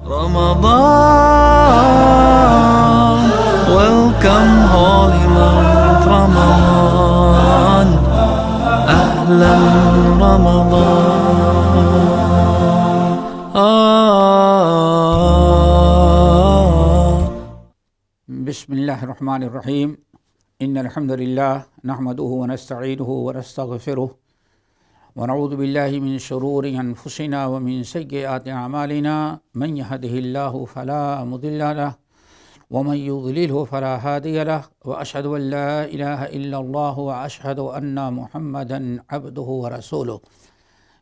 Ramadan, welcome holy month Ramadan, Ahlan Ramadan. بسم اللہ الرحمن الرحیم ان الحمد للہ نحمده ونستعینه ونستغفره ونعوذ باللہ من شرور انفسنا ومن سیئات اعمالنا من يهده الله فلا مضل له ومن يضلله فلا هادي له واشهد ان لا اله الا الله واشهد ان محمدا عبده ورسوله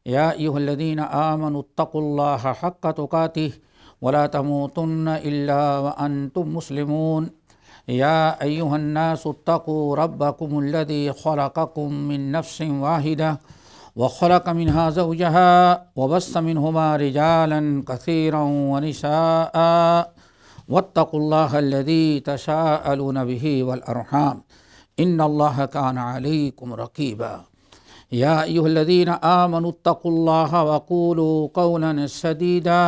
یا ایھا الذین آمنوا اتقوا اللہ حق تقاته ولا تموتن الا وانتم مسلمون یا ایھا الناس اتقوا ربکم الذی خلقکم من نفس واحدہ وخلق منها زوجها وبث منهما رجالا كثيرا ونساء واتقوا الله الذي تساءلون به والأرحام إن الله كان عليكم رقيبا يا أيها الذين آمنوا اتقوا الله وقولوا قولا سديدا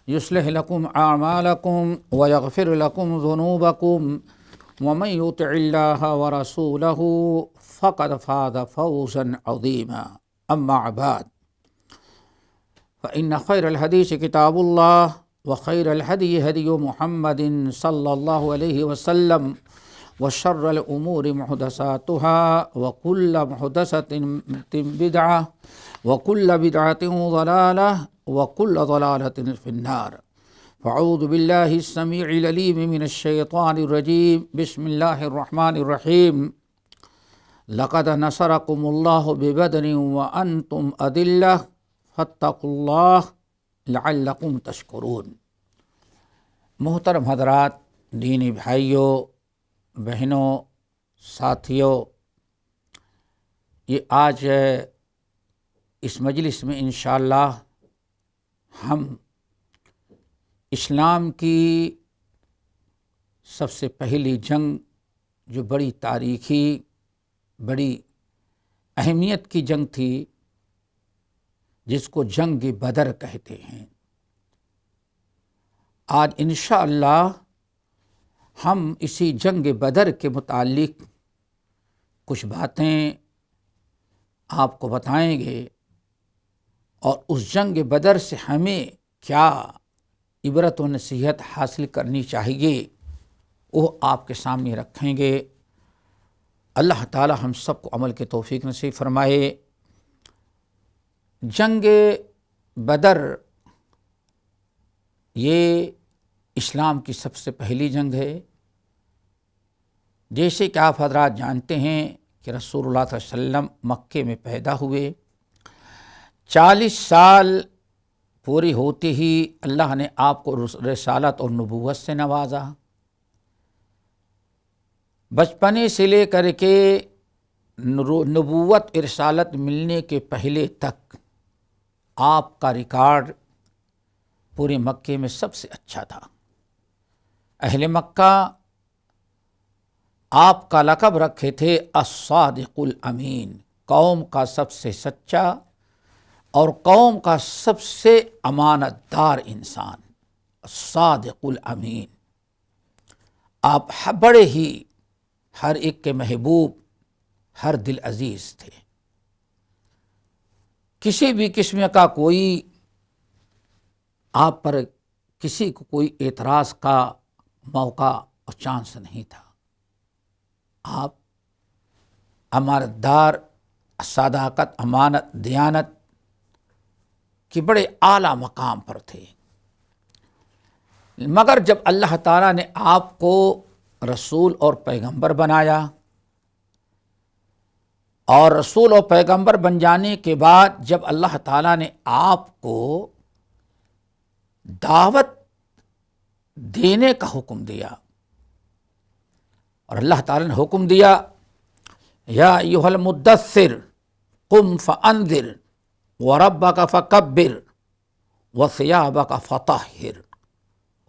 يصلح لكم أعمالكم ويغفر لكم ذنوبكم ومن يطع الله ورسوله فقد فاز فوزا عظيما أما بعد فإن خير الحديث كتاب الله وخير الهدي هدي محمد صلى الله عليه وسلم وشر الأمور محدثاتها وكل محدثة بدعة وكل بدعة ضلالة وكل ضلالة في النار فأعوذ بالله السميع العليم من الشيطان الرجيم بسم الله الرحمن الرحيم لقد نصركم الله ببدر وأنتم أذلة فاتقوا الله لعلكم تشکرون۔ محترم حضرات، دینی بھائیوں، بہنوں، ساتھیوں، یہ آج اس مجلس میں انشاءاللہ ہم اسلام کی سب سے پہلی جنگ، جو بڑی تاریخی، بڑی اہمیت کی جنگ تھی، جس کو جنگ بدر کہتے ہیں، آج انشاءاللہ ہم اسی جنگ بدر کے متعلق کچھ باتیں آپ کو بتائیں گے، اور اس جنگ بدر سے ہمیں کیا عبرت و نصیحت حاصل کرنی چاہیے وہ آپ کے سامنے رکھیں گے۔ اللہ تعالی ہم سب کو عمل کی توفیق نصیب فرمائے۔ جنگ بدر یہ اسلام کی سب سے پہلی جنگ ہے۔ جیسے کہ آپ حضرات جانتے ہیں کہ رسول اللہ صلی اللہ علیہ وسلم مکے میں پیدا ہوئے، 40 سال پوری ہوتے ہی اللہ نے آپ کو رسالت اور نبوت سے نوازا۔ بچپنے سے لے کر کے نبوت رسالت ملنے کے پہلے تک آپ کا ریکارڈ پورے مکے میں سب سے اچھا تھا۔ اہل مکہ آپ کا لقب رکھے تھے الصادق الامین، قوم کا سب سے سچا اور قوم کا سب سے امانت دار انسان، الصادق الامین۔ آپ بڑے ہی ہر ایک کے محبوب، ہر دل عزیز تھے۔ کسی بھی قسم کا کوئی آپ پر کسی کو کوئی اعتراض کا موقع اور چانس نہیں تھا۔ آپ امانت دار، صداقت، امانت، دیانت کے بڑے اعلیٰ مقام پر تھے۔ مگر جب اللہ تعالیٰ نے آپ کو رسول اور پیغمبر بنایا، اور رسول اور پیغمبر بن جانے کے بعد جب اللہ تعالیٰ نے آپ کو دعوت دینے کا حکم دیا، اور اللہ تعالیٰ نے حکم دیا یا ایھا المدثر قم فانذر وربک فکبر وثیابک فطہر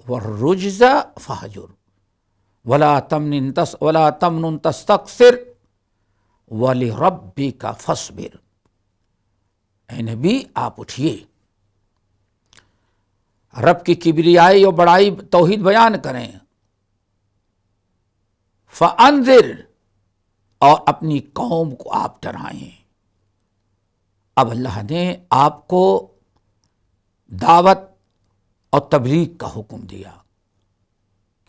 والرجز فہجر ولا تمنن تستکثر وَلِرَبِّكَ فَاصْبِرْ۔ اے نبی آپ اٹھیے، رب کی کبریائی اور بڑائی توحید بیان کریں. فانذر، اور اپنی قوم کو آپ ڈرائیں. اب اللہ نے آپ کو دعوت اور تبلیغ کا حکم دیا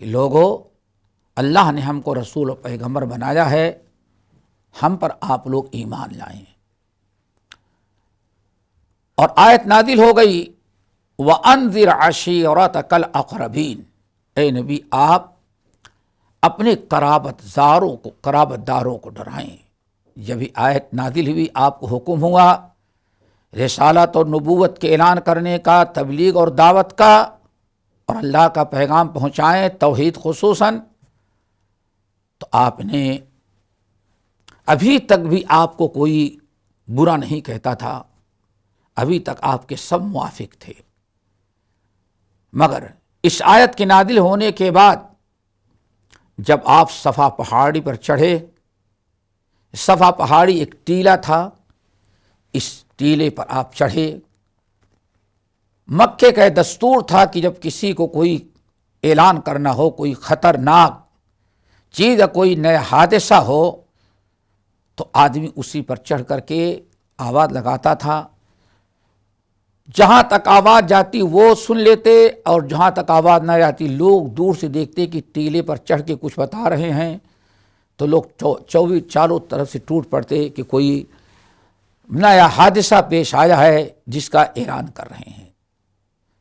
کہ لوگوں، اللہ نے ہم کو رسول و پیغمبر بنایا ہے، ہم پر آپ لوگ ایمان لائیں. اور آیت نازل ہو گئی وَأَنذِرْ عَشِيرَتَكَ الْأَقْرَبِينَ. اے نبی، آپ اپنے قرابت داروں کو ڈرائیں. جب بھی آیت نازل ہوئی، آپ کو حکم ہوا رسالت اور نبوت کے اعلان کرنے کا، تبلیغ اور دعوت کا، اور اللہ کا پیغام پہنچائیں، توحید خصوصاً. تو آپ نے ابھی تک بھی آپ کو کوئی برا نہیں کہتا تھا، ابھی تک آپ کے سب موافق تھے. مگر اس آیت کے نازل ہونے کے بعد جب آپ صفا پہاڑی پر چڑھے، صفا پہاڑی ایک ٹیلہ تھا، اس ٹیلے پر آپ چڑھے. مکے کا دستور تھا کہ جب کسی کو کوئی اعلان کرنا ہو، کوئی خطرناک چیز یا کوئی نیا حادثہ ہو، تو آدمی اسی پر چڑھ کر کے آواز لگاتا تھا. جہاں تک آواز جاتی وہ سن لیتے، اور جہاں تک آواز نہ جاتی لوگ دور سے دیکھتے کہ ٹیلے پر چڑھ کے کچھ بتا رہے ہیں، تو لوگ چاروں طرف سے ٹوٹ پڑتے کہ کوئی نیا حادثہ پیش آیا ہے جس کا اعلان کر رہے ہیں.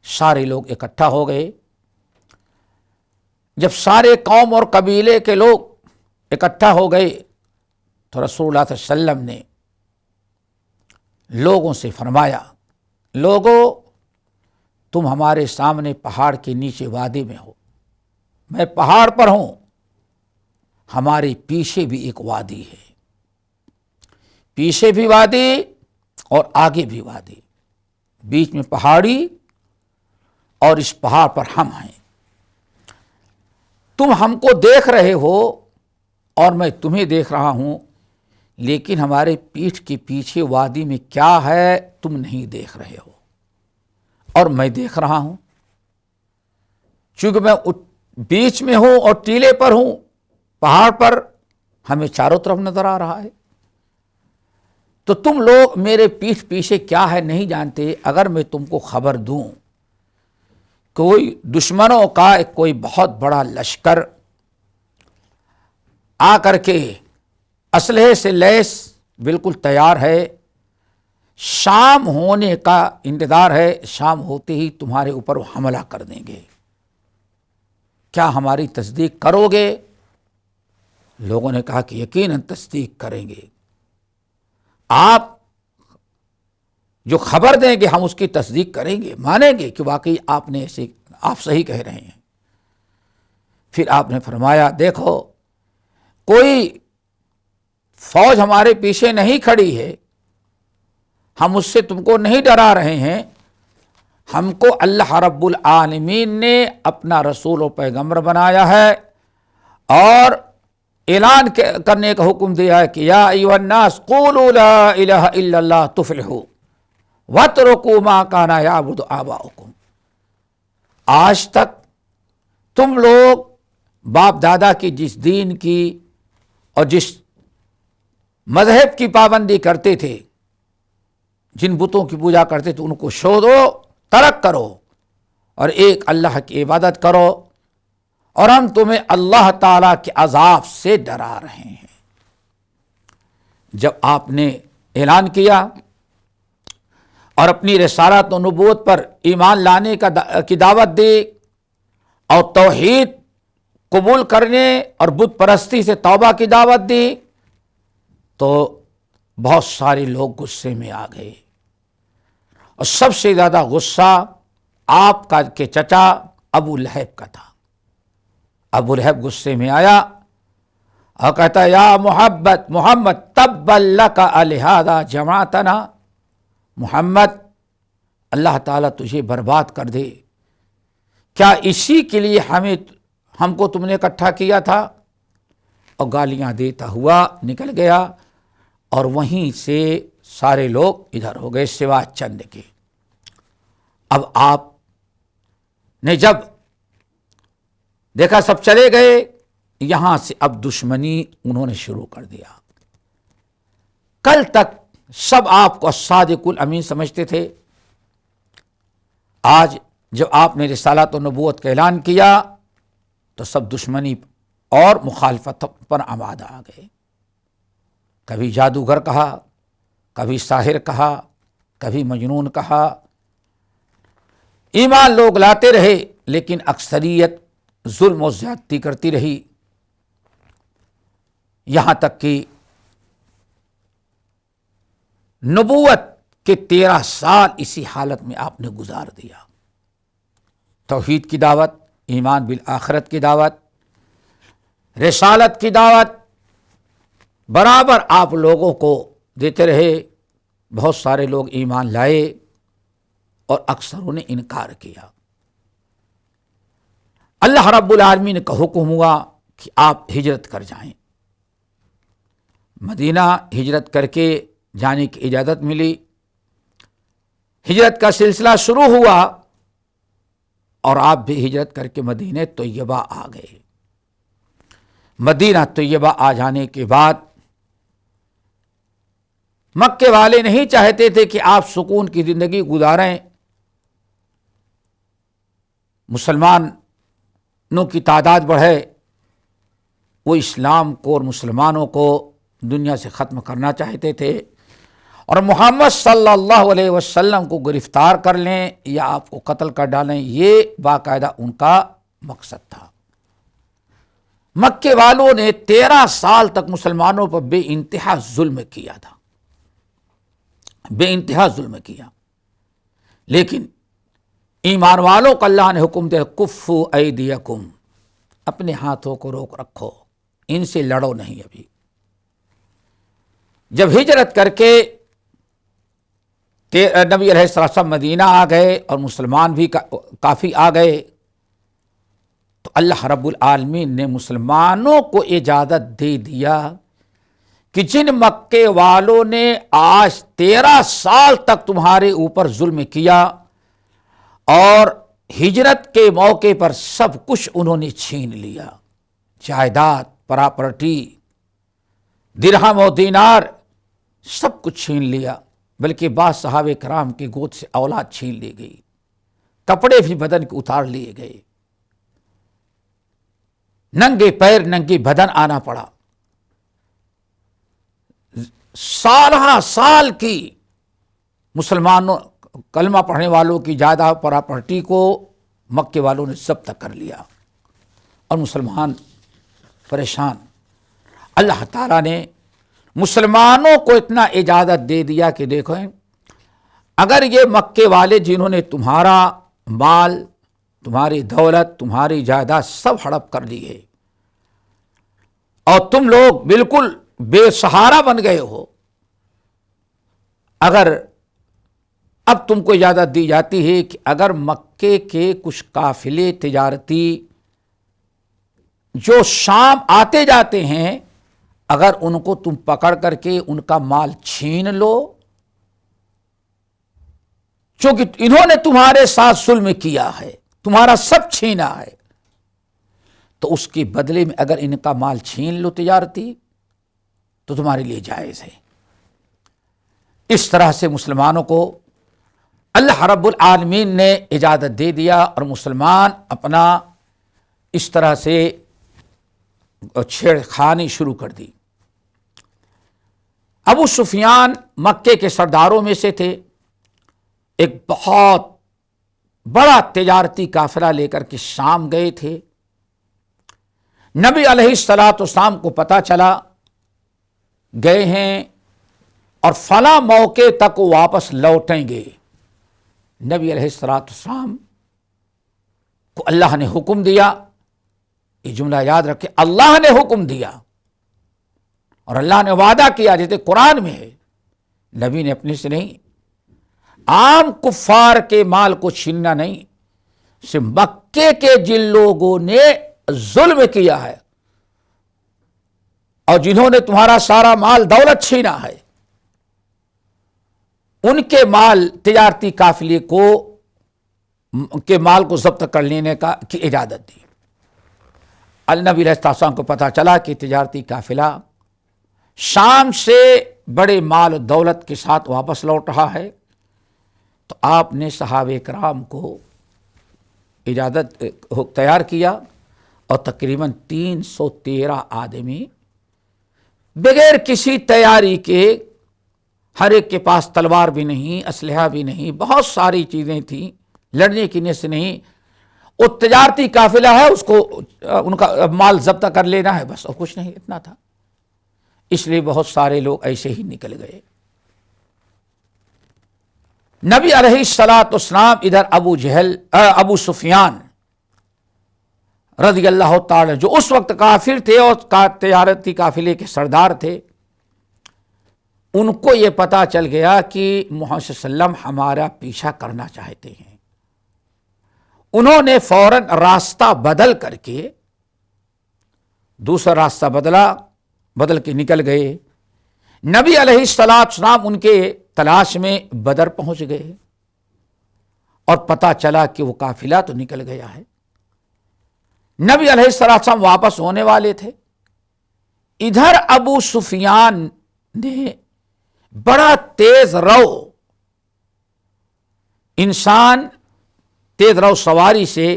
سارے لوگ اکٹھا ہو گئے. جب سارے قوم اور قبیلے کے لوگ اکٹھا ہو گئے تو رسول اللہ صلی اللہ علیہ وسلم نے لوگوں سے فرمایا، لوگوں، تم ہمارے سامنے پہاڑ کے نیچے وادی میں ہو، میں پہاڑ پر ہوں، ہمارے پیچھے بھی ایک وادی ہے، پیچھے بھی وادی اور آگے بھی وادی، بیچ میں پہاڑی، اور اس پہاڑ پر ہم ہیں. تم ہم کو دیکھ رہے ہو اور میں تمہیں دیکھ رہا ہوں، لیکن ہمارے پیٹھ کے پیچھے وادی میں کیا ہے تم نہیں دیکھ رہے ہو، اور میں دیکھ رہا ہوں. چونکہ میں بیچ میں ہوں اور ٹیلے پر ہوں، پہاڑ پر، ہمیں چاروں طرف نظر آ رہا ہے. تو تم لوگ میرے پیٹھ پیچھے کیا ہے نہیں جانتے. اگر میں تم کو خبر دوں کوئی دشمنوں کا کوئی بہت بڑا لشکر آ کر کے اسلحے سے لیس بالکل تیار ہے، شام ہونے کا انتظار ہے، شام ہوتے ہی تمہارے اوپر حملہ کر دیں گے، کیا ہماری تصدیق کرو گے؟ لوگوں نے کہا کہ یقیناً تصدیق کریں گے. آپ جو خبر دیں گے ہم اس کی تصدیق کریں گے، مانیں گے کہ واقعی آپ صحیح کہہ رہے ہیں. پھر آپ نے فرمایا، دیکھو کوئی فوج ہمارے پیچھے نہیں کھڑی ہے، ہم اس سے تم کو نہیں ڈرا رہے ہیں، ہم کو اللہ رب العالمین نے اپنا رسول و پیغمبر بنایا ہے اور اعلان کرنے کا حکم دیا ہے کہ یا ایھا الناس قولوا لا الہ الا اللہ تفلحوا واترکوا ما کان یعبد آباؤکم. آج تک تم لوگ باپ دادا کی جس دین کی اور جس مذہب کی پابندی کرتے تھے، جن بتوں کی پوجا کرتے تھے، ان کو چھوڑو، ترک کرو اور ایک اللہ کی عبادت کرو، اور ہم تمہیں اللہ تعالیٰ کے عذاب سے ڈرا رہے ہیں. جب آپ نے اعلان کیا اور اپنی رسالت و نبوت پر ایمان لانے کی دعوت دی اور توحید قبول کرنے اور بت پرستی سے توبہ کی دعوت دی، تو بہت سارے لوگ غصے میں آ گئے. اور سب سے زیادہ غصہ آپ کا کے چچا ابو لہب کا تھا. ابو لہب غصے میں آیا اور کہتا، یا محمد تبا لک الہذا جمعتنا. محمد، اللہ تعالیٰ تجھے برباد کر دے، کیا اسی کے لیے ہم کو تم نے اکٹھا کیا تھا؟ اور گالیاں دیتا ہوا نکل گیا، اور وہیں سے سارے لوگ ادھر ہو گئے سوا چند کے. اب آپ نے جب دیکھا سب چلے گئے، یہاں سے اب دشمنی انہوں نے شروع کر دیا۔ کل تک سب آپ کو الصادق الامین سمجھتے تھے، آج جب آپ نے رسالت و نبوت کا اعلان کیا تو سب دشمنی اور مخالفت پر آمادہ آ گئے۔ کبھی جادوگر کہا، کبھی ساحر کہا، کبھی مجنون کہا۔ ایمان لوگ لاتے رہے لیکن اکثریت ظلم و زیادتی کرتی رہی، یہاں تک کہ نبوت کے 13 سال اسی حالت میں آپ نے گزار دیا۔ توحید کی دعوت، ایمان بالآخرت کی دعوت، رسالت کی دعوت برابر آپ لوگوں کو دیتے رہے۔ بہت سارے لوگ ایمان لائے اور اکثروں نے انکار کیا۔ اللہ رب العالمین کا حکم ہوا کہ آپ ہجرت کر جائیں۔ مدینہ ہجرت کر کے جانے کی اجازت ملی۔ ہجرت کا سلسلہ شروع ہوا اور آپ بھی ہجرت کر کے مدینہ طیبہ آ گئے۔ مدینہ طیبہ آ جانے کے بعد مکے والے نہیں چاہتے تھے کہ آپ سکون کی زندگی گزاریں، مسلمانوں کی تعداد بڑھے، وہ اسلام کو اور مسلمانوں کو دنیا سے ختم کرنا چاہتے تھے اور محمد صلی اللہ علیہ وسلم کو گرفتار کر لیں یا آپ کو قتل کر ڈالیں، یہ باقاعدہ ان کا مقصد تھا۔ مکے والوں نے 13 سال تک مسلمانوں پر بے انتہا ظلم کیا تھا، بے انتہا ظلم کیا، لیکن ایمان والوں کو اللہ نے حکم دیا کفو ایدیکم، اپنے ہاتھوں کو روک رکھو، ان سے لڑو نہیں۔ ابھی جب ہجرت کر کے نبی علیہ السلام مدینہ آ گئے اور مسلمان بھی کافی آ گئے تو اللہ رب العالمین نے مسلمانوں کو اجازت دے دیا کہ جن مکے والوں نے آج 13 سال تک تمہارے اوپر ظلم کیا اور ہجرت کے موقع پر سب کچھ انہوں نے چھین لیا، جائیداد، پراپرٹی، درہم و دینار، سب کچھ چھین لیا، بلکہ بعض صحابہ کرام کی گود سے اولاد چھین لی گئی، کپڑے بھی بدن کے اتار لیے گئے، ننگے پیر ننگی بدن آنا پڑا۔ سالہ سال کی مسلمانوں کلمہ پڑھنے والوں کی جائیداد پراپرٹی کو مکے والوں نے ضبط کر لیا اور مسلمان پریشان۔ اللہ تعالیٰ نے مسلمانوں کو اتنا اجازت دے دیا کہ دیکھیں اگر یہ مکے والے جنہوں نے تمہارا مال، تمہاری دولت، تمہاری جائیداد سب ہڑپ کر لی ہے اور تم لوگ بالکل بے سہارا بن گئے ہو، اگر اب تم کو اجازت دی جاتی ہے کہ اگر مکے کے کچھ قافلے تجارتی جو شام آتے جاتے ہیں اگر ان کو تم پکڑ کر کے ان کا مال چھین لو، چونکہ انہوں نے تمہارے ساتھ ظلم کیا ہے، تمہارا سب چھینا ہے، تو اس کے بدلے میں اگر ان کا مال چھین لو تجارتی تو تمہارے لیے جائز ہے۔ اس طرح سے مسلمانوں کو اللہ رب العالمین نے اجازت دے دیا اور مسلمان اپنا اس طرح سے چھیڑ خانی شروع کر دی۔ ابو سفیان مکے کے سرداروں میں سے تھے، ایک بہت بڑا تجارتی قافلہ لے کر کے شام گئے تھے۔ نبی علیہ السلام کو پتہ چلا گئے ہیں اور فلاں موقع تک واپس لوٹیں گے۔ نبی علیہ السلام کو اللہ نے حکم دیا، یہ جملہ یاد رکھے، اللہ نے حکم دیا اور اللہ نے وعدہ کیا، جیسے قرآن میں ہے، نبی نے اپنے سے نہیں، عام کفار کے مال کو چھیننا نہیں، صرف مکے کے جن لوگوں نے ظلم کیا ہے اور جنہوں نے تمہارا سارا مال دولت چھینا ہے، ان کے مال تجارتی قافلے کو کے مال کو ضبط کر لینے کی اجازت دی۔ النبی علیہ السلام کو پتہ چلا کہ تجارتی قافلہ شام سے بڑے مال و دولت کے ساتھ واپس لوٹ رہا ہے، تو آپ نے صحابہ کرام کو اجازت تیار کیا اور تقریباً 313 آدمی بغیر کسی تیاری کے، ہر ایک کے پاس تلوار بھی نہیں، اسلحہ بھی نہیں، بہت ساری چیزیں تھیں، لڑنے کی نیت سے نہیں، وہ تجارتی قافلہ ہے، اس کو ان کا مال ضبط کر لینا ہے بس، اور کچھ نہیں، اتنا تھا۔ اس لیے بہت سارے لوگ ایسے ہی نکل گئے۔ نبی علیہ الصلاۃ والسلام ادھر ابو سفیان رضی اللہ تعالی جو اس وقت کافر تھے اور تجارتی قافلے کے سردار تھے، ان کو یہ پتا چل گیا کہ محمد صلی اللہ علیہ وسلم ہمارا پیچھا کرنا چاہتے ہیں۔ انہوں نے فوراً راستہ بدل کر کے دوسرا راستہ بدل کے نکل گئے۔ نبی علیہ الصلوۃ والسلام ان کے تلاش میں بدر پہنچ گئے اور پتہ چلا کہ وہ قافلہ تو نکل گیا ہے۔ نبی علیہ الصلوۃ والسلام واپس ہونے والے تھے، ادھر ابو سفیان نے بڑا تیز رو انسان، تیز رو سواری سے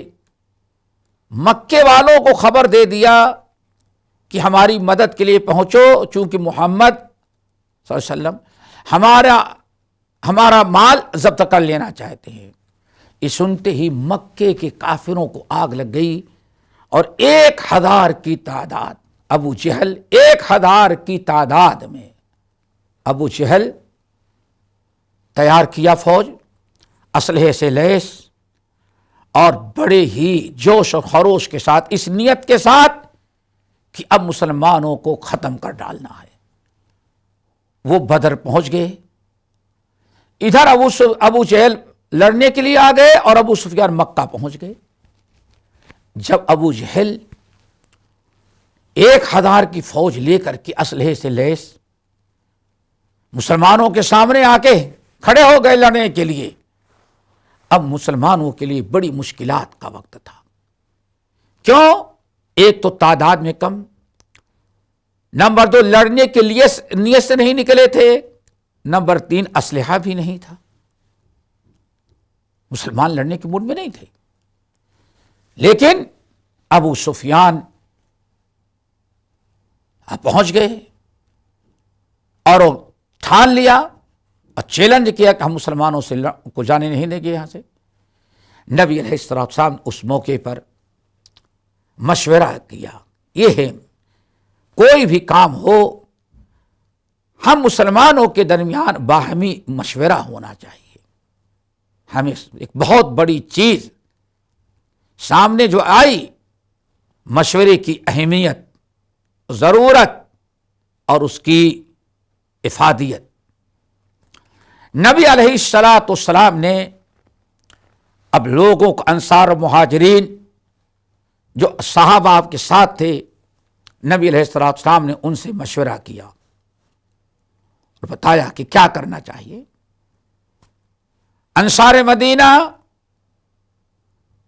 مکے والوں کو خبر دے دیا کہ ہماری مدد کے لیے پہنچو، چونکہ محمد صلی اللہ علیہ وسلم ہمارا مال ضبط کر لینا چاہتے ہیں۔ یہ سنتے ہی مکے کے کافروں کو آگ لگ گئی اور 1000 کی تعداد، ابو جہل 1000 کی تعداد میں ابو جہل تیار کیا فوج، اسلحے سے لیس، اور بڑے ہی جوش و خروش کے ساتھ، اس نیت کے ساتھ کہ اب مسلمانوں کو ختم کر ڈالنا ہے، وہ بدر پہنچ گئے۔ ادھر ابو جہل لڑنے کے لیے آ گئے اور ابو سفیان مکہ پہنچ گئے۔ جب ابو جہل 1000 کی فوج لے کر کے اسلحے سے لیس مسلمانوں کے سامنے آ کے کھڑے ہو گئے لڑنے کے لیے، اب مسلمانوں کے لیے بڑی مشکلات کا وقت تھا۔ کیوں؟ ایک تو تعداد میں کم، نمبر 2 لڑنے کے لیے نیت سے نہیں نکلے تھے، نمبر 3 اسلحہ بھی نہیں تھا، مسلمان لڑنے کے موڈ میں نہیں تھے۔ لیکن ابو سفیان پہنچ گئے اور ٹھان لیا اور چیلنج کیا کہ ہم مسلمانوں سے کو جانے نہیں دیں گے یہاں سے۔ نبی علیہ السلام اس موقع پر مشورہ کیا، یہ ہے کوئی بھی کام ہو ہم مسلمانوں کے درمیان باہمی مشورہ ہونا چاہیے۔ ہمیں ایک بہت بڑی چیز سامنے جو آئی، مشورے کی اہمیت، ضرورت اور اس کی افادیت۔ نبی علیہ الصلاۃ والسلام نے اب لوگوں کو، انصار و مہاجرین جو صحابہ آپ کے ساتھ تھے، نبی علیہ الصلاۃ والسلام نے ان سے مشورہ کیا اور بتایا کہ کیا کرنا چاہیے۔ انصار مدینہ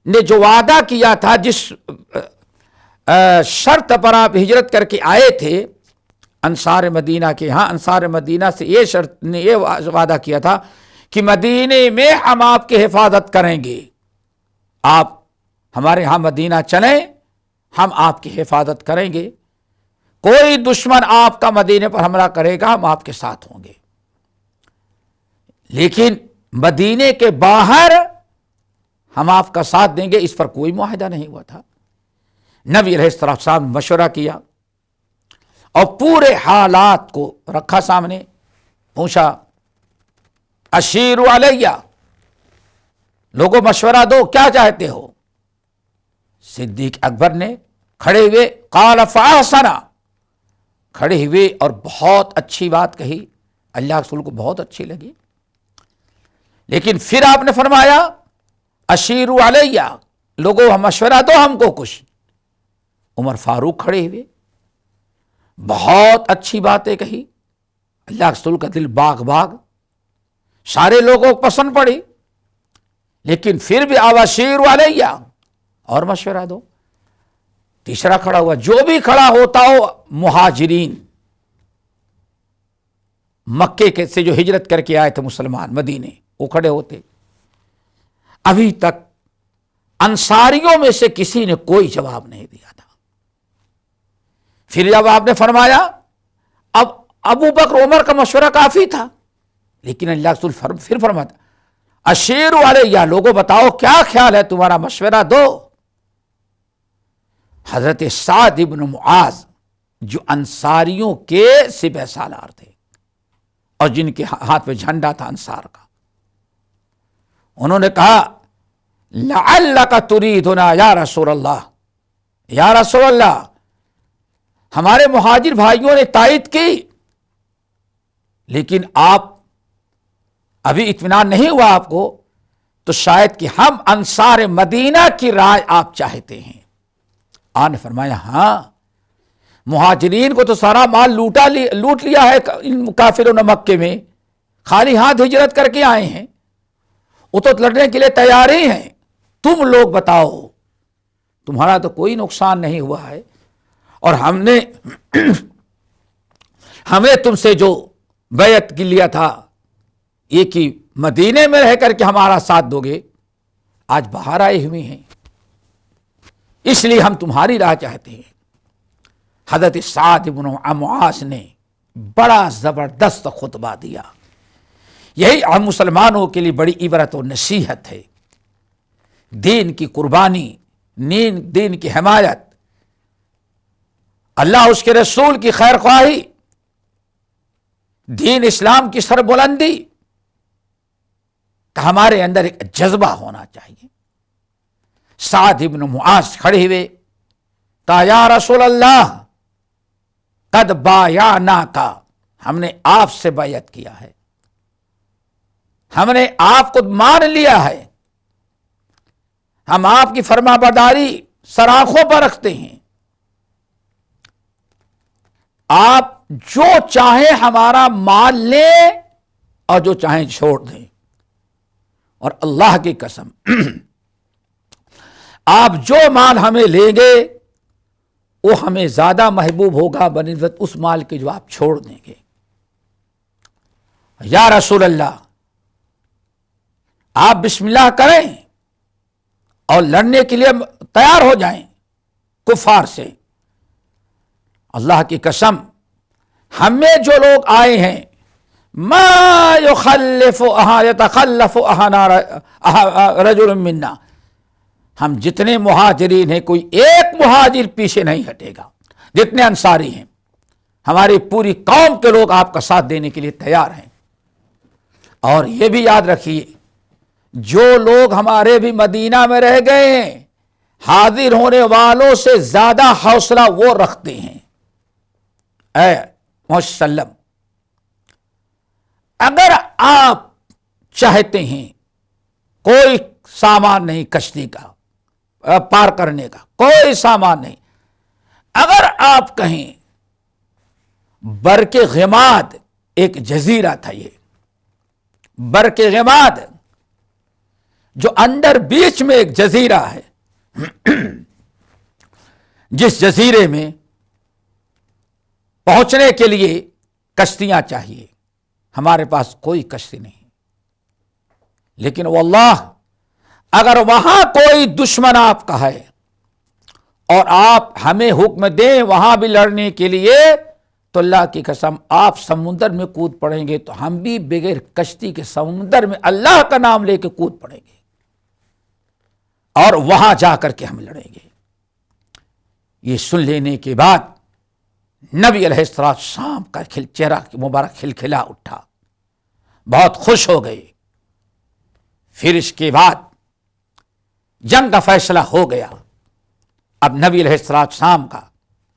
نے جو وعدہ کیا تھا، جس شرط پر آپ ہجرت کر کے آئے تھے انصار مدینہ کے ہاں، انصار مدینہ سے یہ وعدہ کیا تھا کہ مدینے میں ہم آپ کی حفاظت کریں گے، آپ ہمارے ہاں مدینہ چلیں، ہم آپ کی حفاظت کریں گے، کوئی دشمن آپ کا مدینے پر حملہ کرے گا ہم آپ کے ساتھ ہوں گے۔ لیکن مدینے کے باہر ہم آپ کا ساتھ دیں گے، اس پر کوئی معاہدہ نہیں ہوا تھا۔ نبی علیہ السلام نے مشورہ کیا اور پورے حالات کو رکھا سامنے، پوچھا اشیروا علیہ، لوگوں مشورہ دو، کیا چاہتے ہو؟ صدیق اکبر نے کھڑے ہوئے، قال فاحسن، کھڑے ہوئے اور بہت اچھی بات کہی، اللہ کے رسول کو بہت اچھی لگی۔ لیکن پھر آپ نے فرمایا اشیروا علیہ، لوگوں مشورہ دو ہم کو کچھ۔ عمر فاروق کھڑے ہوئے، بہت اچھی باتیں کہی، اللہ کے رسول کا دل باغ باغ، سارے لوگوں کو پسند پڑی۔ لیکن پھر بھی اواشیر علیہ، اور مشورہ دو۔ تیسرا کھڑا ہوا، جو بھی کھڑا ہوتا ہو مہاجرین، مکے کے سے جو ہجرت کر کے آئے تھے مسلمان مدینے، وہ کھڑے ہوتے۔ ابھی تک انصاریوں میں سے کسی نے کوئی جواب نہیں دیا تھا۔ پھر جب آپ نے فرمایا، اب ابو بکر عمر کا مشورہ کافی تھا، لیکن اللہ رسول پھر فرماتا، اشیر علیہ، لوگوں بتاؤ کیا خیال ہے تمہارا، مشورہ دو۔ حضرت سعد ابن معاذ جو انصاریوں کے سپہ سالار تھے اور جن کے ہاتھ میں جھنڈا تھا انصار کا، انہوں نے کہا، لعلک تریدنا یا رسول اللہ، یا رسول اللہ، ہمارے مہاجر بھائیوں نے تائید کی، لیکن آپ ابھی اطمینان نہیں ہوا آپ کو، تو شاید کہ ہم انصار مدینہ کی رائے آپ چاہتے ہیں۔ آپ نے فرمایا، ہاں، مہاجرین کو تو سارا مال لوٹ لیا ہے ان کافروں نے مکے میں، خالی ہاتھ ہجرت کر کے آئے ہیں، وہ تو لڑنے کے لیے تیار ہی ہیں، تم لوگ بتاؤ، تمہارا تو کوئی نقصان نہیں ہوا ہے، اور ہمیں تم سے جو بیعت کی لیا تھا یہ کہ مدینے میں رہ کر کے ہمارا ساتھ دو گے، آج باہر آئے ہوئے ہیں، اس لیے ہم تمہاری راہ چاہتے ہیں۔ حضرت سعد بن معاذ نے بڑا زبردست خطبہ دیا، یہی ہم مسلمانوں کے لیے بڑی عبرت و نصیحت ہے۔ دین کی قربانی، دین کی حمایت، اللہ اس کے رسول کی خیر خواہی، دین اسلام کی سربلندی کا ہمارے اندر ایک جذبہ ہونا چاہیے۔ سعد ابن معاذ کھڑے ہوئے، کہا، یا رسول اللہ، قد بایعناک، ہم نے آپ سے بیعت کیا ہے، ہم نے آپ کو مان لیا ہے، ہم آپ کی فرما برداری سر آنکھوں پر رکھتے ہیں، آپ جو چاہیں ہمارا مال لیں اور جو چاہیں چھوڑ دیں، اور اللہ کی قسم آپ جو مال ہمیں لیں گے وہ ہمیں زیادہ محبوب ہوگا بنسبت اس مال کے جو آپ چھوڑ دیں گے۔ یا رسول اللہ، آپ بسم اللہ کریں اور لڑنے کے لیے تیار ہو جائیں کفار سے۔ اللہ کی قسم، ہمیں جو لوگ آئے ہیں، ما یخلف یتخلف رجل منا، ہم جتنے مہاجرین ہیں کوئی ایک مہاجر پیچھے نہیں ہٹے گا، جتنے انصاری ہیں ہماری پوری قوم کے لوگ آپ کا ساتھ دینے کے لیے تیار ہیں۔ اور یہ بھی یاد رکھیے، جو لوگ ہمارے بھی مدینہ میں رہ گئے ہیں، حاضر ہونے والوں سے زیادہ حوصلہ وہ رکھتے ہیں۔ اے وسلم، اگر آپ چاہتے ہیں کوئی سامان نہیں کشتی کا پار کرنے کا، کوئی سامان نہیں، اگر آپ کہیں برق غماد، ایک جزیرہ تھا، یہ برق غماد جو اندر بیچ میں ایک جزیرہ ہے، جس جزیرے میں پہنچنے کے لیے کشتیاں چاہیے، ہمارے پاس کوئی کشتی نہیں، لیکن واللہ اگر وہاں کوئی دشمن آپ کا ہے اور آپ ہمیں حکم دیں وہاں بھی لڑنے کے لیے، تو اللہ کی قسم آپ سمندر میں کود پڑیں گے تو ہم بھی بغیر کشتی کے سمندر میں اللہ کا نام لے کے کود پڑیں گے اور وہاں جا کر کے ہم لڑیں گے۔ یہ سن لینے کے بعد نبی علیہ السلام کا چہرہ مبارک کھلکھلا اٹھا، بہت خوش ہو گئے۔ پھر اس کے بعد جنگ کا فیصلہ ہو گیا۔ اب نبی علیہ السلام کا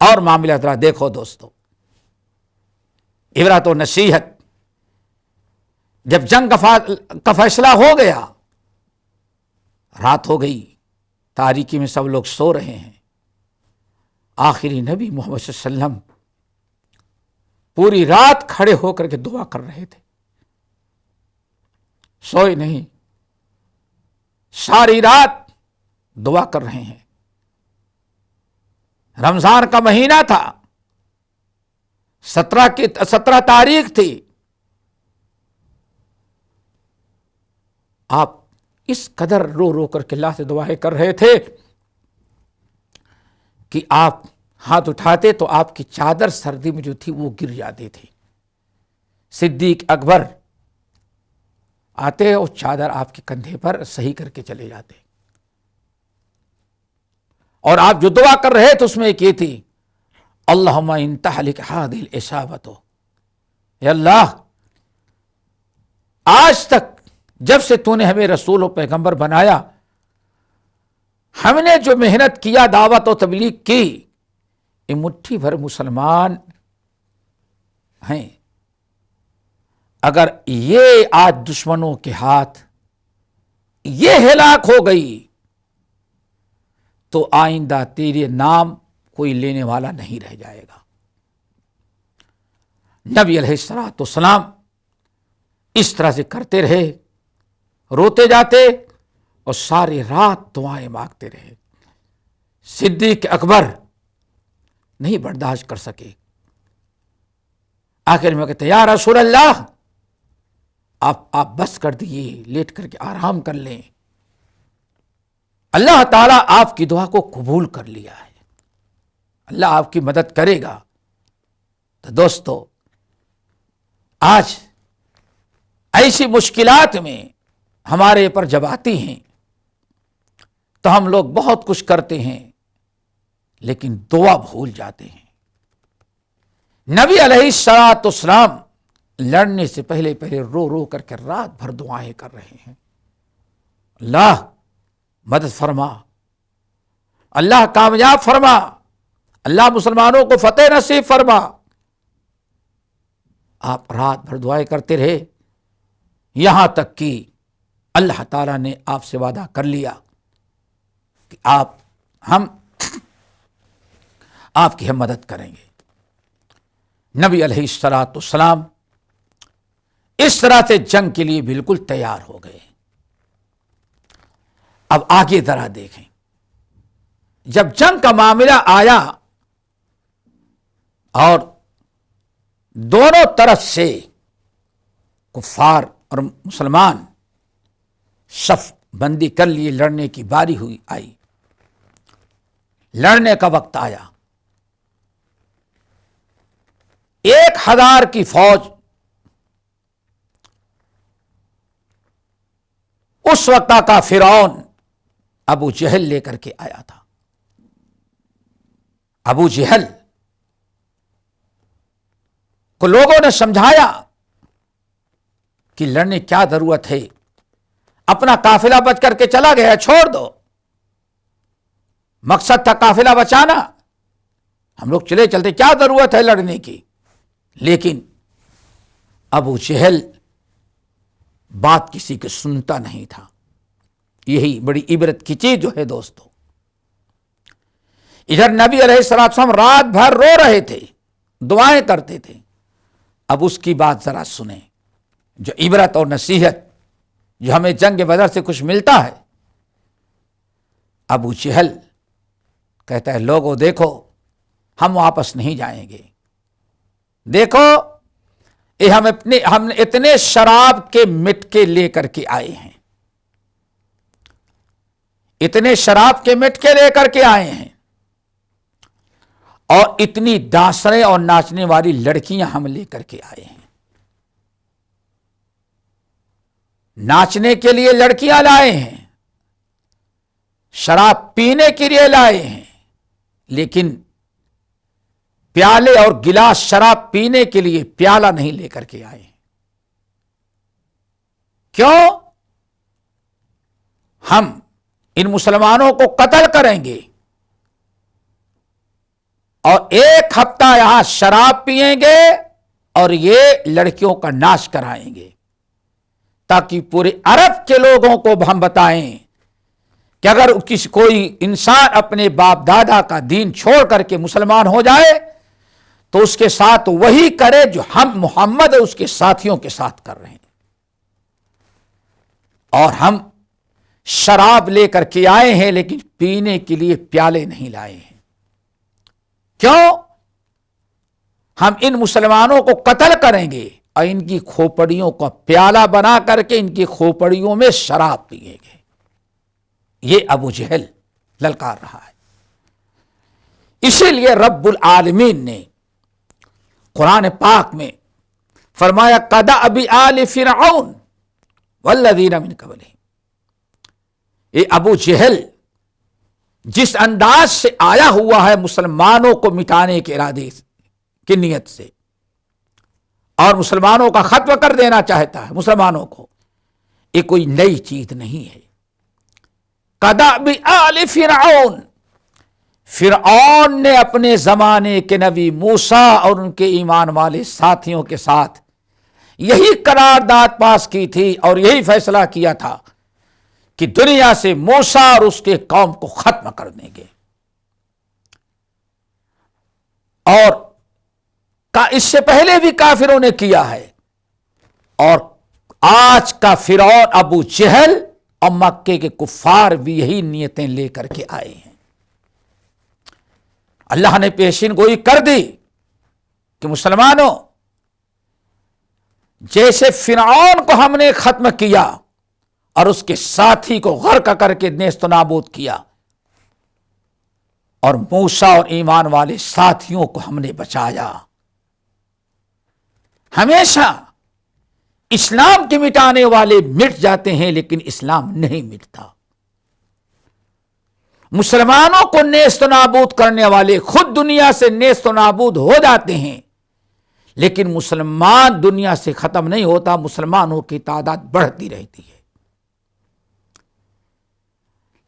اور معاملہ ذرا دیکھو دوستو، عبرت و نصیحت۔ جب جنگ کا فیصلہ ہو گیا، رات ہو گئی، تاریکی میں سب لوگ سو رہے ہیں، آخری نبی محمد صلی اللہ علیہ وسلم پوری رات کھڑے ہو کر کے دعا کر رہے تھے، سوئے نہیں۔ ساری رات دعا کر رہے ہیں. رمضان کا مہینہ تھا، 17 تاریخ تھی. آپ اس قدر رو رو کر کے اللہ سے دعائیں کر رہے تھے کہ آپ ہاتھ اٹھاتے تو آپ کی چادر سردی میں جو تھی وہ گر جاتی تھی. صدیق اکبر آتے اور چادر آپ کے کندھے پر صحیح کر کے چلے جاتے. اور آپ جو دعا کر رہے تھے اس میں ایک یہ تھی، اللہم ان تہلک ہذہ الاصابۃ، اے اللہ آج تک جب سے تو نے ہمیں رسول و پیغمبر بنایا، ہم نے جو محنت کیا، دعوت و تبلیغ کی، یہ مٹھی بھر مسلمان ہیں، اگر یہ آج دشمنوں کے ہاتھ یہ ہلاک ہو گئی تو آئندہ تیرے نام کوئی لینے والا نہیں رہ جائے گا. نبی علیہ الصلوۃ والسلام اس طرح سے کرتے رہے، روتے جاتے اور ساری رات دعائیں مانگتے رہے. صدیق اکبر نہیں برداشت کر سکے. آخر میں کہتے یا رسول اللہ آپ بس کر دیے، لیٹ کر کے آرام کر لیں، اللہ تعالیٰ آپ کی دعا کو قبول کر لیا ہے، اللہ آپ کی مدد کرے گا. تو دوستو، آج ایسی مشکلات میں ہمارے پر جب آتی ہیں تو ہم لوگ بہت کچھ کرتے ہیں لیکن دعا بھول جاتے ہیں. نبی علیہ الصلوۃ والسلام لڑنے سے پہلے رو رو کر کے رات بھر دعائیں کر رہے ہیں، اللہ مدد فرما، اللہ کامیاب فرما، اللہ مسلمانوں کو فتح نصیب فرما. آپ رات بھر دعائیں کرتے رہے، یہاں تک کہ اللہ تعالیٰ نے آپ سے وعدہ کر لیا کہ ہم آپ کی ہم مدد کریں گے. نبی علیہ الصلوۃ والسلام اس طرح سے جنگ کے لیے بالکل تیار ہو گئے. اب آگے ذرا دیکھیں، جب جنگ کا معاملہ آیا اور دونوں طرف سے کفار اور مسلمان صف بندی کر لیے، لڑنے کی باری آئی، لڑنے کا وقت آیا. 1000 کی فوج اس وقت کا فرعون ابو جہل لے کر کے آیا تھا. ابو جہل کو لوگوں نے سمجھایا کہ لڑنے کیا ضرورت ہے، اپنا قافلہ بچ کر کے چلا گیا، چھوڑ دو، مقصد تھا قافلہ بچانا، ہم لوگ چلے چلتے، کیا ضرورت ہے لڑنے کی. لیکن ابو جہل بات کسی کی سنتا نہیں تھا. یہی بڑی عبرت کی چیز جو ہے دوستو. ادھر نبی علیہ السلام رات بھر رو رہے تھے، دعائیں کرتے تھے. اب اس کی بات ذرا سنیں، جو عبرت اور نصیحت جو ہمیں جنگ بدر سے کچھ ملتا ہے. ابو جہل کہتا ہے لوگوں دیکھو، ہم واپس نہیں جائیں گے. دیکھو ہم اتنے شراب کے مٹکے لے کر کے آئے ہیں، اتنے شراب کے مٹکے لے کر کے آئے ہیں، اور اتنی ڈانسریں اور ناچنے والی لڑکیاں ہم لے کر کے آئے ہیں. ناچنے کے لیے لڑکیاں لائے ہیں، شراب پینے کے لیے لائے ہیں، لیکن پیالے اور گلاس شراب پینے کے لیے پیالہ نہیں لے کر کے آئے ہیں. کیوں؟ ہم ان مسلمانوں کو قتل کریں گے اور 1 ہفتہ یہاں شراب پیئیں گے اور یہ لڑکیوں کا ناچ کرائیں گے، تاکہ پورے عرب کے لوگوں کو ہم بتائیں کہ اگر کوئی انسان اپنے باپ دادا کا دین چھوڑ کر کے مسلمان ہو جائے تو اس کے ساتھ وہی کرے جو ہم محمد اس کے ساتھیوں کے ساتھ کر رہے ہیں. اور ہم شراب لے کر کے آئے ہیں لیکن پینے کے لیے پیالے نہیں لائے ہیں. کیوں؟ ہم ان مسلمانوں کو قتل کریں گے اور ان کی کھوپڑیوں کو پیالہ بنا کر کے ان کی کھوپڑیوں میں شراب پیئیں گے. یہ ابو جہل للکار رہا ہے. اسی لیے رب العالمین نے قرآن پاک میں فرمایا کدأب آل فرعون والذین من قبلہم. یہ ابو جہل جس انداز سے آیا ہوا ہے مسلمانوں کو مٹانے کے ارادے کی نیت سے اور مسلمانوں کا ختم کر دینا چاہتا ہے مسلمانوں کو، یہ کوئی نئی چیز نہیں ہے. کدأب آل فرعون، فرعون نے اپنے زمانے کے نبی موسیٰ اور ان کے ایمان والے ساتھیوں کے ساتھ یہی قرارداد پاس کی تھی اور یہی فیصلہ کیا تھا کہ دنیا سے موسیٰ اور اس کے قوم کو ختم کر دیں گے. اور اس سے پہلے بھی کافروں نے کیا ہے، اور آج کا فرعون ابو جہل اور مکے کے کفار بھی یہی نیتیں لے کر کے آئے ہیں. اللہ نے پیشین گوئی کر دی کہ مسلمانوں، جیسے فرعون کو ہم نے ختم کیا اور اس کے ساتھی کو غرق کر کے نیست و نابود کیا، اور موسیٰ اور ایمان والے ساتھیوں کو ہم نے بچایا. ہمیشہ اسلام کے مٹانے والے مٹ جاتے ہیں لیکن اسلام نہیں مٹتا. مسلمانوں کو نیست و نابود کرنے والے خود دنیا سے نیست و نابود ہو جاتے ہیں لیکن مسلمان دنیا سے ختم نہیں ہوتا، مسلمانوں کی تعداد بڑھتی رہتی ہے.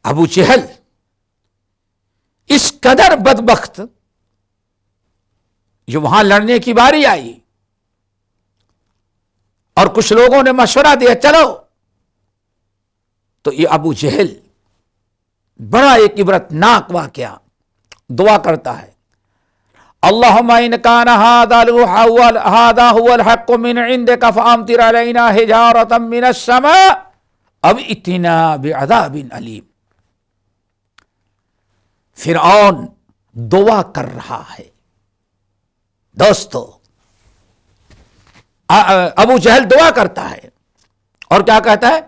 ابو جہل اس قدر بدبخت، جو وہاں لڑنے کی باری آئی اور کچھ لوگوں نے مشورہ دیا چلو، تو یہ ابو جہل بڑا ایک عبرتناک واقعہ دعا کرتا ہے، اللہم ان کان ھذا ھو الحق من عندک فامطر علینا حجارۃ من السماء او ائتنا بعذاب علیم. فرعون دعا کر رہا ہے. دوستو، ابو جہل دعا کرتا ہے اور کیا کہتا ہے؟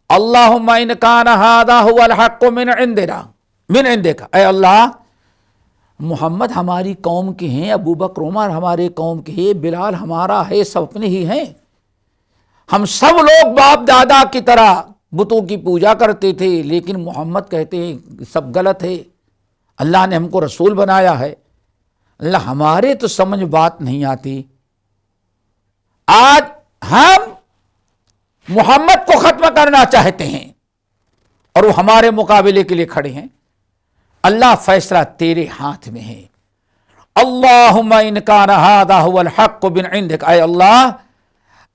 اللہم ان کان ھذا ھو الحق من عندک، اے اللہ محمد ہماری قوم کے ہیں، ابو بکر عمر ہمارے قوم کے ہیں، بلال ہمارا ہے، سب اپنے ہی ہیں. ہم سب لوگ باپ دادا کی طرح بتوں کی پوجا کرتے تھے لیکن محمد کہتے ہیں سب غلط ہے، اللہ نے ہم کو رسول بنایا ہے. اللہ ہمارے تو سمجھ بات نہیں آتی. آج ہم محمد کو ختم کرنا چاہتے ہیں اور وہ ہمارے مقابلے کے لیے کھڑے ہیں. اللہ فیصلہ تیرے ہاتھ میں ہے. اللہم ان کان ھذا ھو الحق من عندک، اے اللہ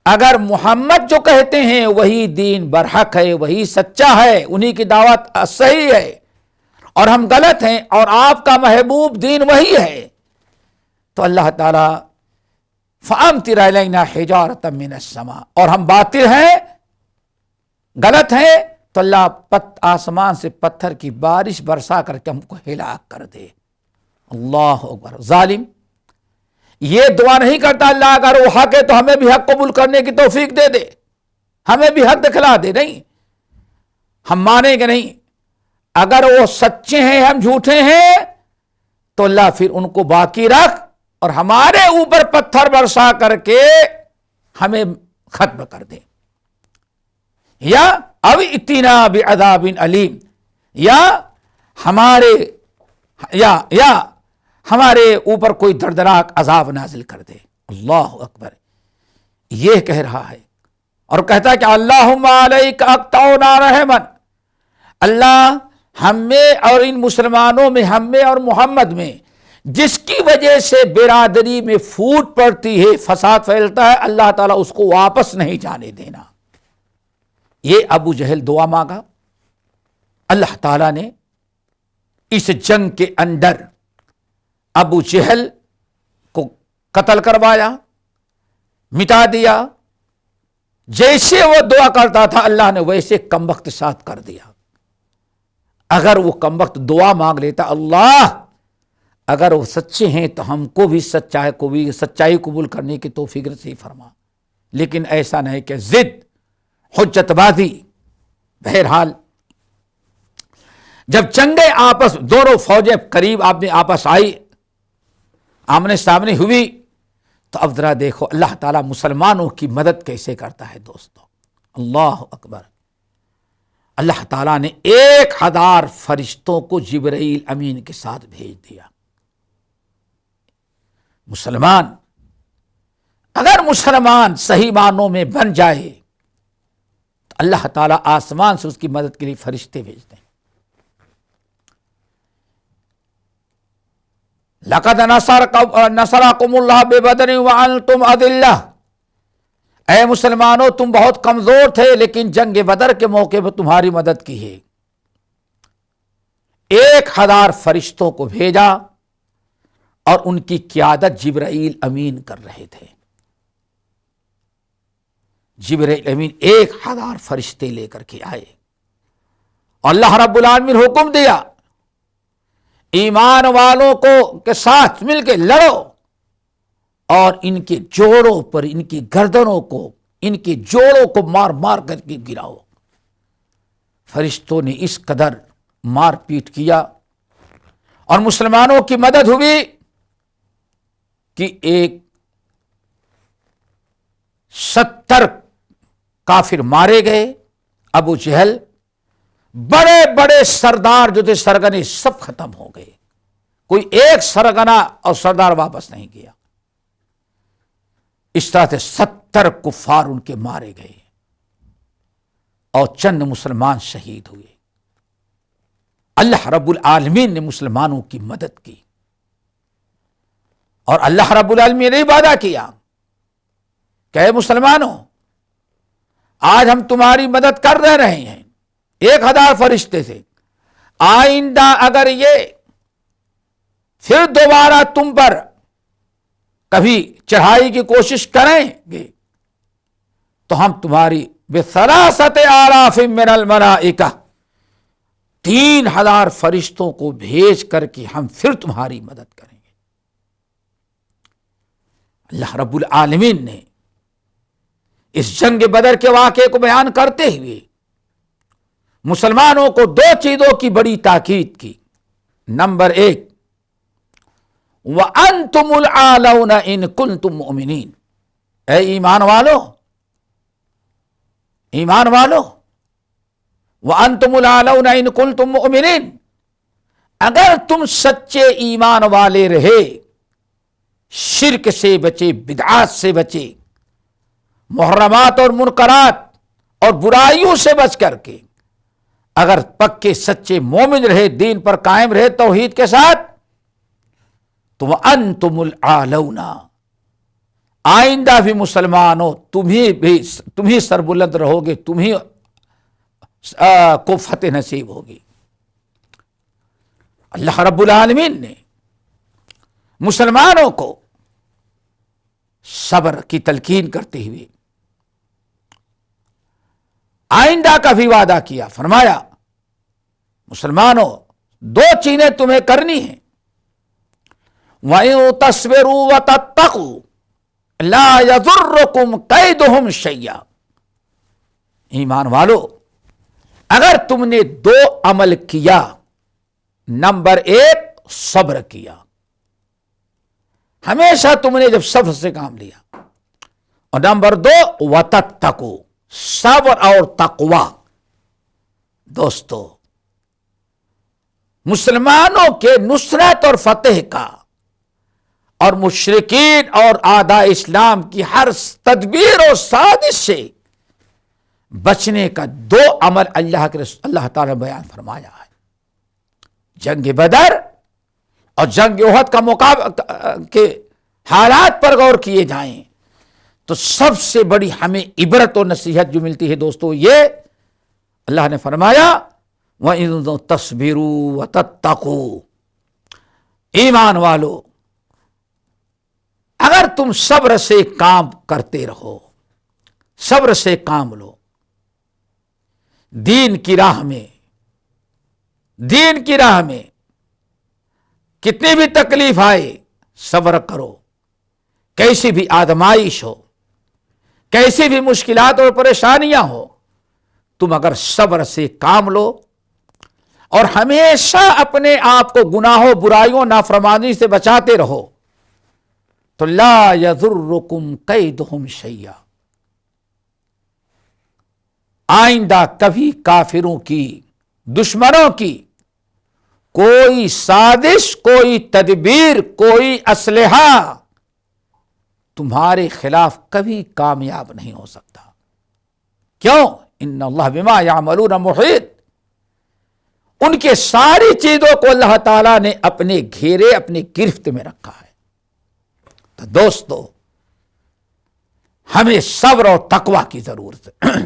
اگر محمد جو کہتے ہیں وہی دین برحق ہے، وہی سچا ہے، انہی کی دعوت صحیح ہے اور ہم غلط ہیں اور آپ کا محبوب دین وہی ہے، تو اللہ تعالی فامطر علینا حجارۃ من السماء، اور ہم باطل ہیں، غلط ہیں، تو اللہ آسمان سے پتھر کی بارش برسا کر کے ہم کو ہلاک کر دے. اللہ اکبر. ظالم یہ دعا نہیں کرتا اللہ اگر وہ حق ہے تو ہمیں بھی حق قبول کرنے کی توفیق دے دے، ہمیں بھی حق دکھلا دے. نہیں، ہم مانیں گے نہیں. اگر وہ سچے ہیں ہم جھوٹے ہیں تو اللہ پھر ان کو باقی رکھ اور ہمارے اوپر پتھر برسا کر کے ہمیں ختم کر دے، یا او ائتنا بعذاب علیم، یا ہمارے اوپر کوئی دردناک عذاب نازل کر دے. اللہ اکبر. یہ کہہ رہا ہے اور کہتا ہے کہ اللہم علیک اقطع رحما، اللہ ہم میں اور ان مسلمانوں میں، ہم میں اور محمد میں جس کی وجہ سے برادری میں پھوٹ پڑتی ہے، فساد پھیلتا ہے، اللہ تعالیٰ اس کو واپس نہیں جانے دینا. یہ ابو جہل دعا مانگا. اللہ تعالیٰ نے اس جنگ کے اندر ابو جہل کو قتل کروایا، مٹا دیا. جیسے وہ دعا کرتا تھا اللہ نے ویسے کمبخت ساتھ کر دیا. اگر وہ کمبخت دعا مانگ لیتا اللہ اگر وہ سچے ہیں تو ہم کو بھی سچائی قبول کرنے کی توفیق نصیب فرما، لیکن ایسا نہیں کہ ضد حجت بازی۔ بہرحال جب جنگیں آپس دونوں فوجیں قریب آپس آئی، آمنے سامنے ہوئی، تو اب ذرا دیکھو اللہ تعالیٰ مسلمانوں کی مدد کیسے کرتا ہے دوستو، اللہ اکبر۔ اللہ تعالیٰ نے 1000 فرشتوں کو جبرائیل امین کے ساتھ بھیج دیا۔ اگر مسلمان صحیح معنوں میں بن جائے تو اللہ تعالیٰ آسمان سے اس کی مدد کے لیے فرشتے بھیجتے ہیں۔ لَقَدْ نَصَرَكُمُ اللَّهُ بِبَدْرٍ وَأَنْتُمْ أَذِلَّةٌ، اے مسلمانوں تم بہت کمزور تھے لیکن جنگ بدر کے موقع پر تمہاری مدد کی ہے۔ 1000 فرشتوں کو بھیجا اور ان کی قیادت جبرائیل امین کر رہے تھے۔ جبرائیل امین 1000 فرشتے لے کر کے آئے، اللہ رب العالمین حکم دیا ایمان والوں کو کے ساتھ مل کے لڑو اور ان کے جوڑوں پر، ان کی گردنوں کو، ان کے جوڑوں کو مار مار کر کے گراؤ۔ فرشتوں نے اس قدر مار پیٹ کیا اور مسلمانوں کی مدد ہوئی کہ 70 کافر مارے گئے۔ ابو جہل، بڑے بڑے سردار جو تھے سرگنے سب ختم ہو گئے، کوئی ایک سرگنا اور سردار واپس نہیں گیا۔ اس طرح سے 70 کفار ان کے مارے گئے اور چند مسلمان شہید ہوئے۔ اللہ رب العالمین نے مسلمانوں کی مدد کی اور اللہ رب العالمین نے وعدہ کیا کہ اے مسلمانوں آج ہم تمہاری مدد کر رہے ہیں 1000 فرشتے سے، آئندہ اگر یہ پھر دوبارہ تم پر کبھی چڑھائی کی کوشش کریں گے تو ہم تمہاری ب3,000 من الملائکہ 3000 فرشتوں کو بھیج کر کے ہم پھر تمہاری مدد کریں گے۔ اللہ رب العالمین نے اس جنگ بدر کے واقعے کو بیان کرتے ہوئے مسلمانوں کو 2 چیزوں کی بڑی تاکید کی۔ نمبر 1، وَأَنْتُمُ الْعَالَوْنَ إِن كُنْتُم مُؤْمِنِينَ، اے ایمان والو وَأَنْتُمُ الْعَالَوْنَ إِن كُنْتُم مُؤْمِنِينَ، اگر تم سچے ایمان والے رہے، شرک سے بچے، بدعات سے بچے، محرمات اور منکرات اور برائیوں سے بچ کر کے اگر پکے سچے مومن رہے، دین پر قائم رہے توحید کے ساتھ، تو وَأَنْتُمُ الْعَالَوْنَ، آئندہ بھی مسلمانوں تمہیں سربلند رہو گے، تمہیں کو فتح نصیب ہوگی۔ اللہ رب العالمین نے مسلمانوں کو صبر کی تلقین کرتے ہوئے آئندہ کا بھی وعدہ کیا، فرمایا مسلمانوں 2 چیزیں تمہیں کرنی ہیں، وَإِن تَصْبِرُوا وَتَتَّقُوا لَا يَضُرُّكُمْ كَيْدُهُمْ شَيْئًا، ایمان والو اگر تم نے 2 عمل کیا، نمبر 1 صبر کیا، ہمیشہ تم نے جب صبر سے کام لیا، اور نمبر 2 وَتَتَّقُوا، صبر اور تقوی۔ دوستو مسلمانوں کے نصرت اور فتح کا اور مشرکین اور اعداء اسلام کی ہر تدبیر اور سازش سے بچنے کا 2 عمل اللہ تعالی نے بیان فرمایا ہے۔ جنگ بدر اور جنگ احد کا مقابلہ کے حالات پر غور کیے جائیں تو سب سے بڑی ہمیں عبرت اور نصیحت جو ملتی ہے دوستو، یہ اللہ نے فرمایا وَإِن تَصْبِرُوا وَتَتَّقُوا، ایمان والو اگر تم صبر سے کام کرتے رہو، صبر سے کام لو، دین کی راہ میں دین کی راہ میں کتنی بھی تکلیف آئے صبر کرو، کیسی بھی آزمائش ہو، کیسی بھی مشکلات اور پریشانیاں ہو، تم اگر صبر سے کام لو اور ہمیشہ اپنے آپ کو گناہوں، برائیوں، نافرمانی سے بچاتے رہو تو لا یضرکم کیدہم شیئا، آئندہ کبھی کافروں کی، دشمنوں کی کوئی سازش، کوئی تدبیر، کوئی اسلحہ تمہارے خلاف کبھی کامیاب نہیں ہو سکتا۔ کیوں؟ ان اللہ بما یعملون محیط، ان کے ساری چیزوں کو اللہ تعالیٰ نے اپنے گھیرے، اپنے گرفت میں رکھا ہے۔ تو دوستو، ہمیں صبر اور تقوی کی ضرورت ہے۔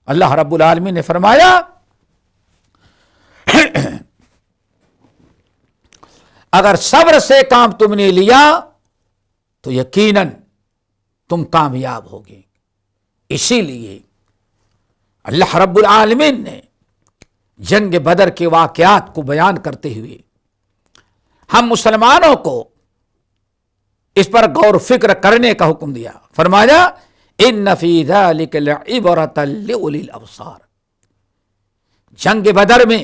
اللہ رب العالمین نے فرمایا اگر صبر سے کام تم نے لیا تو یقیناً تم کامیاب ہوگے۔ اسی لیے اللہ رب العالمین نے جنگ بدر کے واقعات کو بیان کرتے ہوئے ہم مسلمانوں کو اس پر غور و فکر کرنے کا حکم دیا۔ فرمایا ان فی ذلک لعبرۃ لاولی الابصار، جنگ بدر میں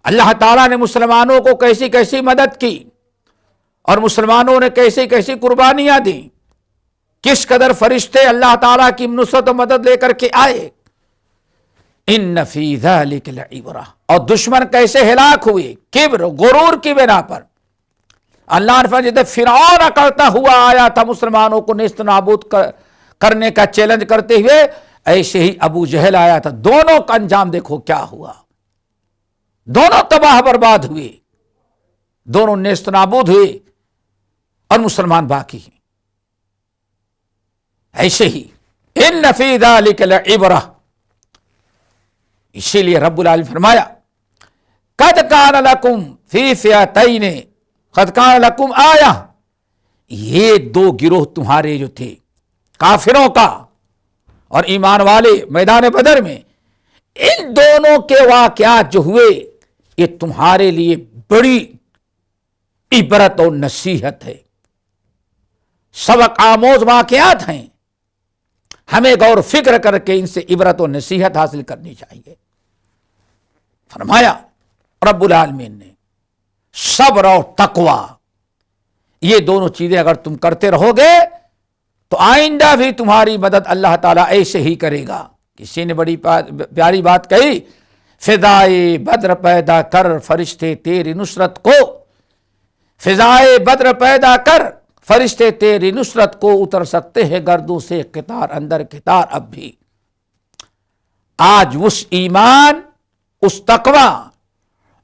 اللہ تعالیٰ نے مسلمانوں کو کیسی کیسی مدد کی اور مسلمانوں نے کیسی کیسی قربانیاں دیں، کس قدر فرشتے اللہ تعالیٰ کی نصرت و مدد لے کر کے آئے۔ ان فی ذلک لعبرۃ، اور دشمن کیسے ہلاک ہوئے، کبر، غرور کی بنا پر۔ اللہ نے فرمایا جب فرعون کرتا ہوا آیا تھا مسلمانوں کو نیست نابود کرنے کا چیلنج کرتے ہوئے، ایسے ہی ابو جہل آیا تھا۔ دونوں کا انجام دیکھو کیا ہوا، دونوں تباہ برباد ہوئے، دونوں نیست نابود ہوئے اور مسلمان باقی ہیں۔ ایسے ہی ان فی ذلک لعبرۃ، اسی لیے رب العالمین فرمایا قد کان لکم فی فئتین قد کان لکم آیہ، یہ دو گروہ تمہارے جو تھے کافروں کا اور ایمان والے میدان بدر میں، ان دونوں کے واقعات جو ہوئے یہ تمہارے لیے بڑی عبرت اور نصیحت ہے، سبق آموز واقعات ہیں، ہمیں غور و فکر کر کے ان سے عبرت و نصیحت حاصل کرنی چاہیے۔ فرمایا رب العالمین نے صبر اور تقوی، یہ دونوں چیزیں اگر تم کرتے رہو گے تو آئندہ بھی تمہاری مدد اللہ تعالیٰ ایسے ہی کرے گا۔ کسی نے بڑی پیاری بات کہی، فضائے بدر پیدا کر فرشتے تیری نصرت کو، فضائے بدر پیدا کر فرشتے تیری نصرت کو، اتر سکتے ہیں گردوں سے قطار اندر قطار اب بھی۔ آج اس ایمان، اس تقوی،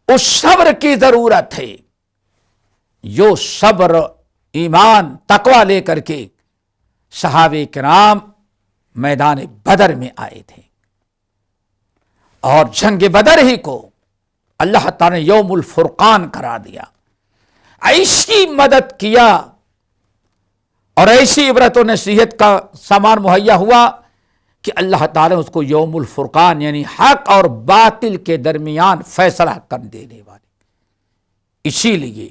اس صبر کی ضرورت ہے جو صبر، ایمان، تقوی لے کر کے صحابہ کرام میدان بدر میں آئے تھے، اور جنگ بدر ہی کو اللہ تعالیٰ نے یوم الفرقان قرار دیا۔ ایسی مدد کیا اور ایسی عبرت و نصیحت کا سامان مہیا ہوا کہ اللہ تعالیٰ نے اس کو یوم الفرقان، یعنی حق اور باطل کے درمیان فیصلہ کر دینے والے۔ اسی لیے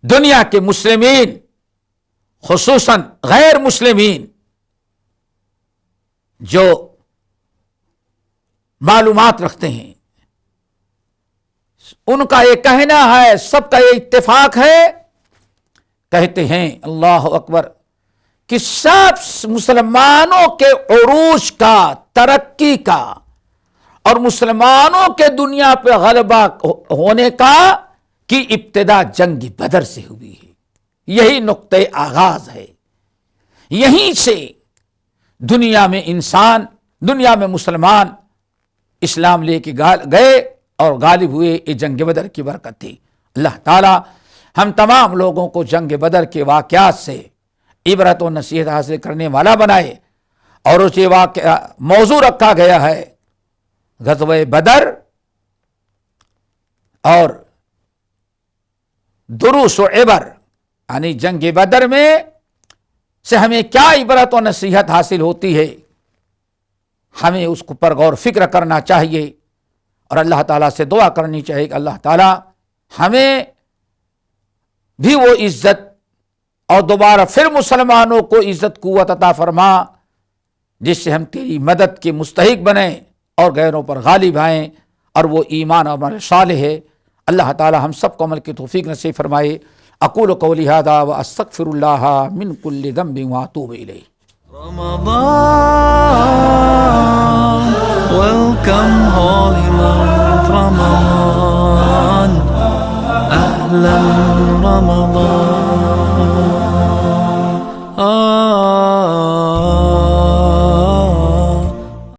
دنیا کے مسلمین، خصوصاً غیر مسلمین جو معلومات رکھتے ہیں، ان کا یہ کہنا ہے، سب کا یہ اتفاق ہے، کہتے ہیں اللہ اکبر، کہ سب مسلمانوں کے عروج کا، ترقی کا اور مسلمانوں کے دنیا پہ غلبہ ہونے کا کی ابتدا جنگ بدر سے ہوئی ہے۔ یہی نقطہ آغاز ہے، یہیں سے دنیا میں انسان، دنیا میں مسلمان اسلام لے کے گئے اور غالب ہوئے۔ یہ جنگ بدر کی برکت تھی۔ اللہ تعالی ہم تمام لوگوں کو جنگ بدر کے واقعات سے عبرت و نصیحت حاصل کرنے والا بنائے، اور اسے واقعہ موضوع رکھا گیا ہے غزوہ بدر اور دروس و عبر، یعنی جنگ بدر میں سے ہمیں کیا عبرت و نصیحت حاصل ہوتی ہے، ہمیں اس پر غور فکر کرنا چاہیے اور اللہ تعالیٰ سے دعا کرنی چاہیے کہ اللہ تعالیٰ ہمیں بھی وہ عزت اور دوبارہ پھر مسلمانوں کو عزت قوت عطا فرما جس سے ہم تیری مدد کے مستحق بنیں اور غیروں پر غالب آئیں، اور وہ ایمان اور عمل صالح ہے۔ اللہ تعالیٰ ہم سب کو عمل کی توفیق نصیب فرمائے۔ اقول قولی ھذا واستغفر اللہ من کل ذنب واتوب الیہ۔ Ramadan, welcome holy month Ramadan, Ahlan Ramadan.